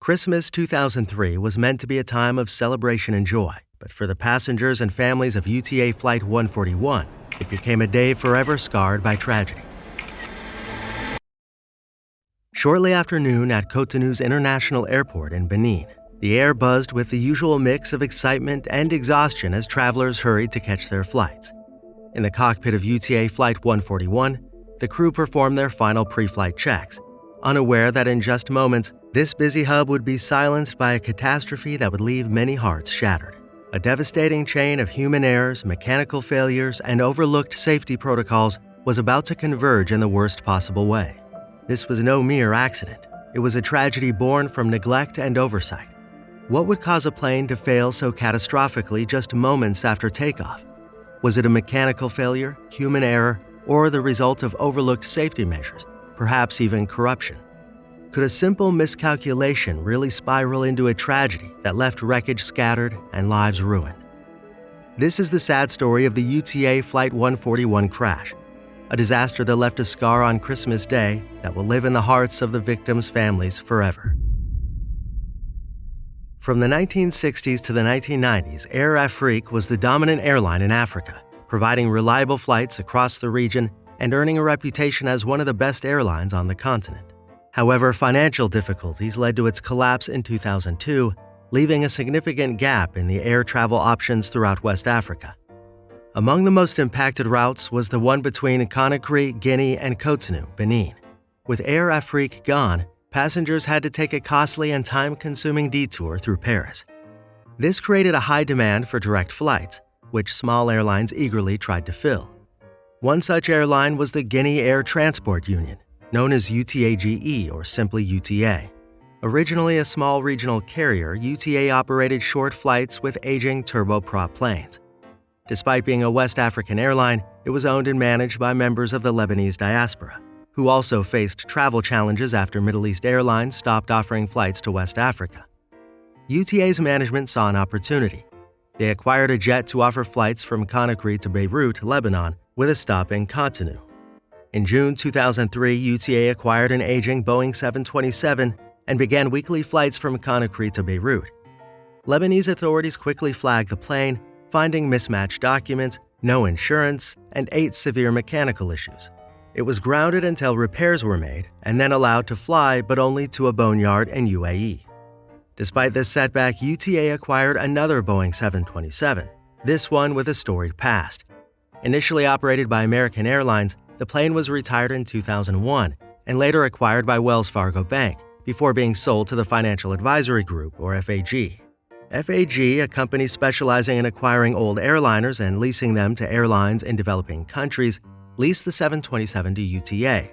Christmas 2003 was meant to be a time of celebration and joy, but for the passengers and families of UTA Flight 141, it became a day forever scarred by tragedy. Shortly after noon at Cotonou's International Airport in Benin, the air buzzed with the usual mix of excitement and exhaustion as travelers hurried to catch their flights. In the cockpit of UTA Flight 141, the crew performed their final pre-flight checks, unaware that in just moments, this busy hub would be silenced by a catastrophe that would leave many hearts shattered. A devastating chain of human errors, mechanical failures, and overlooked safety protocols was about to converge in the worst possible way. This was no mere accident. It was a tragedy born from neglect and oversight. What would cause a plane to fail so catastrophically just moments after takeoff? Was it a mechanical failure, human error, or the result of overlooked safety measures, perhaps even corruption? Could a simple miscalculation really spiral into a tragedy that left wreckage scattered and lives ruined? This is the sad story of the UTA Flight 141 crash, a disaster that left a scar on Christmas Day that will live in the hearts of the victims' families forever. From the 1960s to the 1990s, Air Afrique was the dominant airline in Africa, providing reliable flights across the region and earning a reputation as one of the best airlines on the continent. However, financial difficulties led to its collapse in 2002, leaving a significant gap in the air travel options throughout West Africa. Among the most impacted routes was the one between Conakry, Guinea, and Cotonou, Benin. With Air Afrique gone, passengers had to take a costly and time-consuming detour through Paris. This created a high demand for direct flights, which small airlines eagerly tried to fill. One such airline was the Guinea Air Transport Union, known as UTAGE or simply UTA. Originally a small regional carrier, UTA operated short flights with aging turboprop planes. Despite being a West African airline, it was owned and managed by members of the Lebanese diaspora, who also faced travel challenges after Middle East Airlines stopped offering flights to West Africa. UTA's management saw an opportunity. They acquired a jet to offer flights from Conakry to Beirut, Lebanon, with a stop in Cotonou. In June 2003, UTA acquired an aging Boeing 727 and began weekly flights from Conakry to Beirut. Lebanese authorities quickly flagged the plane, finding mismatched documents, no insurance, and 8 severe mechanical issues. It was grounded until repairs were made and then allowed to fly, but only to a boneyard in UAE. Despite this setback, UTA acquired another Boeing 727, this one with a storied past. Initially operated by American Airlines, the plane was retired in 2001 and later acquired by Wells Fargo Bank before being sold to the Financial Advisory Group, or FAG. FAG, a company specializing in acquiring old airliners and leasing them to airlines in developing countries, leased the 727 to UTA.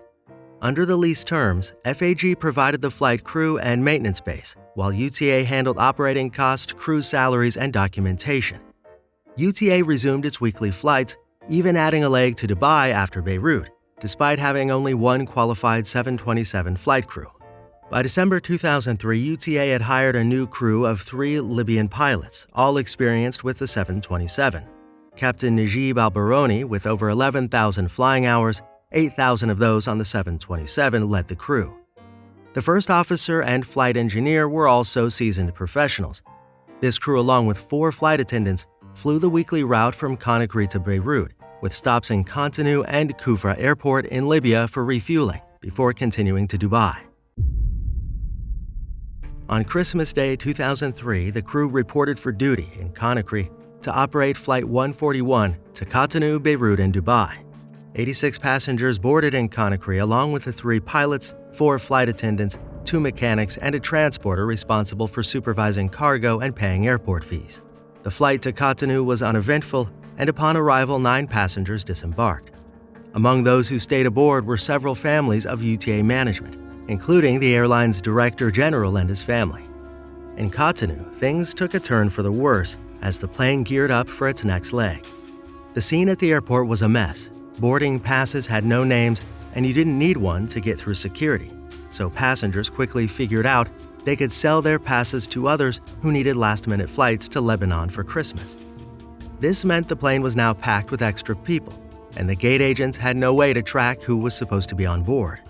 Under the lease terms, FAG provided the flight crew and maintenance base, while UTA handled operating costs, crew salaries, and documentation. UTA resumed its weekly flights, even adding a leg to Dubai after Beirut, despite having only one qualified 727 flight crew. By December 2003, UTA had hired a new crew of 3 Libyan pilots, all experienced with the 727. Captain Najib Al-Baroni, with over 11,000 flying hours, 8,000 of those on the 727, led the crew. The first officer and flight engineer were also seasoned professionals. This crew, along with 4 flight attendants, flew the weekly route from Conakry to Beirut, with stops in Cotonou and Kufra Airport in Libya for refueling, before continuing to Dubai. On Christmas Day 2003, the crew reported for duty in Conakry to operate Flight 141 to Cotonou, Beirut, and Dubai. 86 passengers boarded in Conakry along with the 3 pilots, 4 flight attendants, 2 mechanics, and a transporter responsible for supervising cargo and paying airport fees. The flight to Cotonou was uneventful, and upon arrival, 9 passengers disembarked. Among those who stayed aboard were several families of UTA management, including the airline's director general and his family. In Cotonou, things took a turn for the worse as the plane geared up for its next leg. The scene at the airport was a mess. Boarding passes had no names, and you didn't need one to get through security, so passengers quickly figured out they could sell their passes to others who needed last-minute flights to Lebanon for Christmas. This meant the plane was now packed with extra people, and the gate agents had no way to track who was supposed to be on board.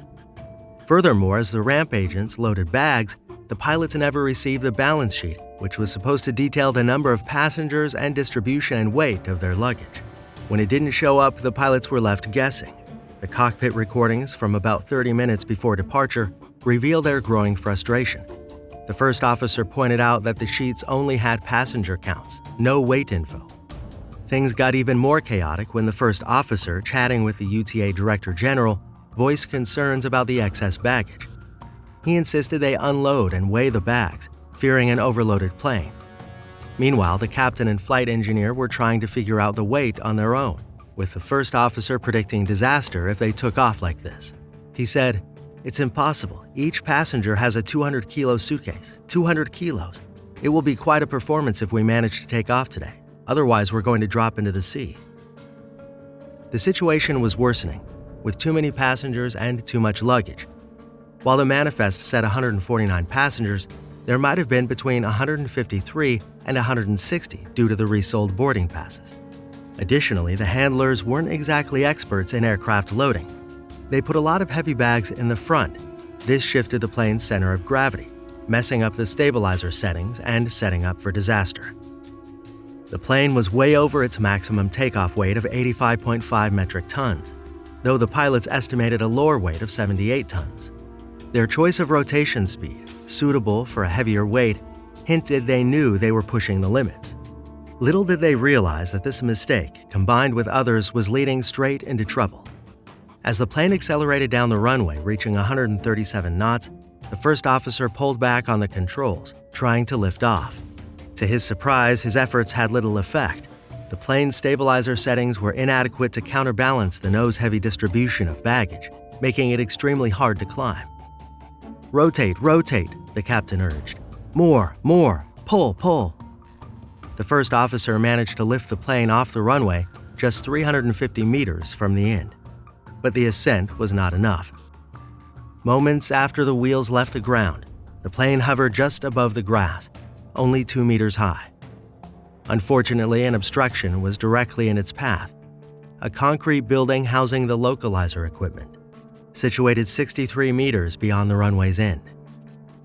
Furthermore, as the ramp agents loaded bags, the pilots never received the balance sheet, which was supposed to detail the number of passengers and distribution and weight of their luggage. When it didn't show up, the pilots were left guessing. The cockpit recordings from about 30 minutes before departure reveal their growing frustration. The first officer pointed out that the sheets only had passenger counts, no weight info. Things got even more chaotic when the first officer, chatting with the UTA Director General, voiced concerns about the excess baggage. He insisted they unload and weigh the bags, fearing an overloaded plane. Meanwhile, the captain and flight engineer were trying to figure out the weight on their own, with the first officer predicting disaster if they took off like this. He said, "It's impossible. Each passenger has a 200-kilo suitcase. 200 kilos. It will be quite a performance if we manage to take off today. Otherwise, we're going to drop into the sea." The situation was worsening, with too many passengers and too much luggage. While the manifest said 149 passengers, there might have been between 153 and 160 due to the resold boarding passes. Additionally, the handlers weren't exactly experts in aircraft loading. They put a lot of heavy bags in the front. This shifted the plane's center of gravity, messing up the stabilizer settings and setting up for disaster. The plane was way over its maximum takeoff weight of 85.5 metric tons, though the pilots estimated a lower weight of 78 tons. Their choice of rotation speed, suitable for a heavier weight, hinted they knew they were pushing the limits. Little did they realize that this mistake, combined with others, was leading straight into trouble. As the plane accelerated down the runway, reaching 137 knots, the first officer pulled back on the controls, trying to lift off. To his surprise, his efforts had little effect. The plane's stabilizer settings were inadequate to counterbalance the nose-heavy distribution of baggage, making it extremely hard to climb. "Rotate, rotate," the captain urged. "More, pull, pull." The first officer managed to lift the plane off the runway just 350 meters from the end. But the ascent was not enough. Moments after the wheels left the ground, the plane hovered just above the grass, only 2 meters high. Unfortunately, an obstruction was directly in its path, a concrete building housing the localizer equipment, situated 63 meters beyond the runway's end.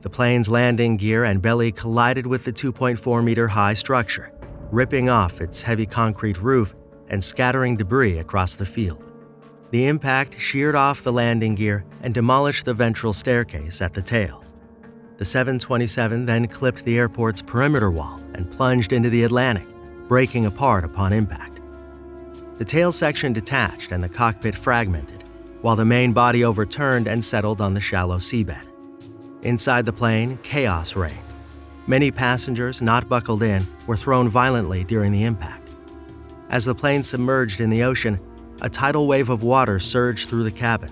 The plane's landing gear and belly collided with the 2.4-meter-high structure, ripping off its heavy concrete roof and scattering debris across the field. The impact sheared off the landing gear and demolished the ventral staircase at the tail. The 727 then clipped the airport's perimeter wall and plunged into the Atlantic, breaking apart upon impact. The tail section detached and the cockpit fragmented, while the main body overturned and settled on the shallow seabed. Inside the plane, chaos reigned. Many passengers not buckled in were thrown violently during the impact. As the plane submerged in the ocean, a tidal wave of water surged through the cabin,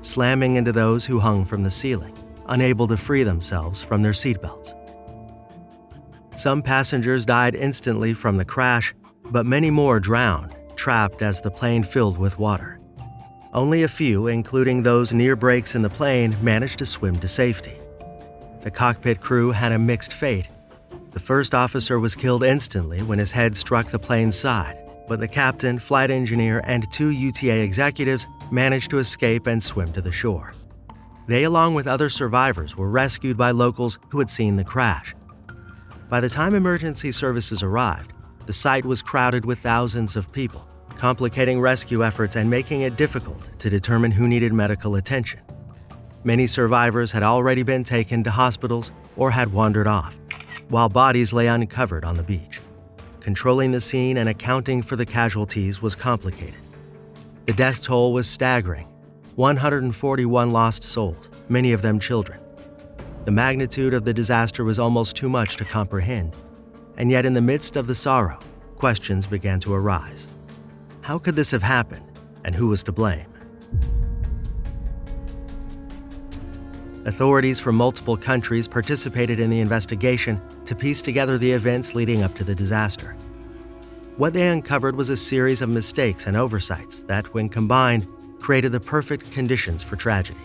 slamming into those who hung from the ceiling, unable to free themselves from their seatbelts. Some passengers died instantly from the crash, but many more drowned, trapped as the plane filled with water. Only a few, including those near brakes in the plane, managed to swim to safety. The cockpit crew had a mixed fate. The first officer was killed instantly when his head struck the plane's side, but the captain, flight engineer, and 2 UTA executives managed to escape and swim to the shore. They, along with other survivors, were rescued by locals who had seen the crash. By the time emergency services arrived, the site was crowded with thousands of people, complicating rescue efforts and making it difficult to determine who needed medical attention. Many survivors had already been taken to hospitals or had wandered off, while bodies lay uncovered on the beach. Controlling the scene and accounting for the casualties was complicated. The death toll was staggering: 141 lost souls, many of them children. The magnitude of the disaster was almost too much to comprehend, and yet in the midst of the sorrow, questions began to arise. How could this have happened, and who was to blame? Authorities from multiple countries participated in the investigation to piece together the events leading up to the disaster. What they uncovered was a series of mistakes and oversights that, when combined, created the perfect conditions for tragedy.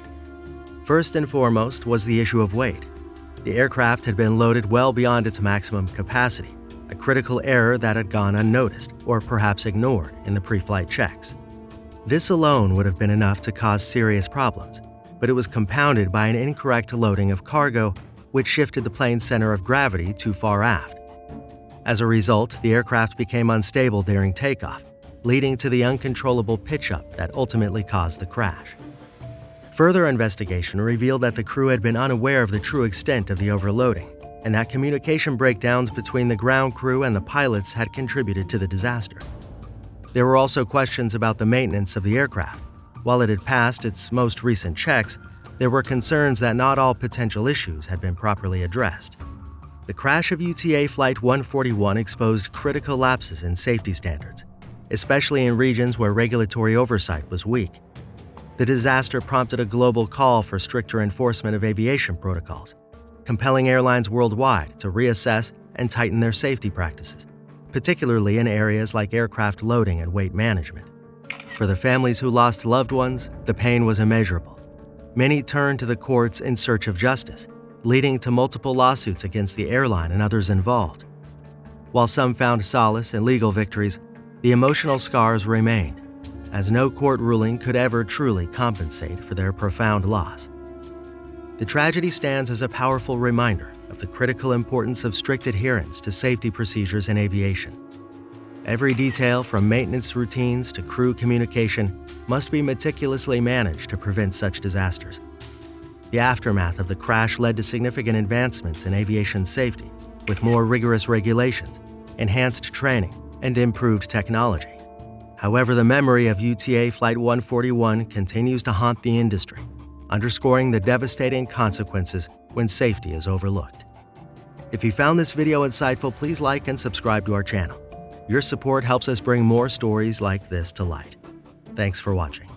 First and foremost was the issue of weight. The aircraft had been loaded well beyond its maximum capacity, a critical error that had gone unnoticed or perhaps ignored in the pre-flight checks. This alone would have been enough to cause serious problems, but it was compounded by an incorrect loading of cargo which shifted the plane's center of gravity too far aft. As a result, the aircraft became unstable during takeoff, leading to the uncontrollable pitch-up that ultimately caused the crash. Further investigation revealed that the crew had been unaware of the true extent of the overloading, and that communication breakdowns between the ground crew and the pilots had contributed to the disaster. There were also questions about the maintenance of the aircraft. While it had passed its most recent checks, there were concerns that not all potential issues had been properly addressed. The crash of UTA Flight 141 exposed critical lapses in safety standards, especially in regions where regulatory oversight was weak. The disaster prompted a global call for stricter enforcement of aviation protocols, compelling airlines worldwide to reassess and tighten their safety practices, particularly in areas like aircraft loading and weight management. For the families who lost loved ones, the pain was immeasurable. Many turned to the courts in search of justice, leading to multiple lawsuits against the airline and others involved. While some found solace in legal victories, the emotional scars remained, as no court ruling could ever truly compensate for their profound loss. The tragedy stands as a powerful reminder of the critical importance of strict adherence to safety procedures in aviation. Every detail, from maintenance routines to crew communication, must be meticulously managed to prevent such disasters. The aftermath of the crash led to significant advancements in aviation safety, with more rigorous regulations, enhanced training, and improved technology. However, the memory of UTA Flight 141 continues to haunt the industry, underscoring the devastating consequences when safety is overlooked. If you found this video insightful, please like and subscribe to our channel. Your support helps us bring more stories like this to light. Thanks for watching.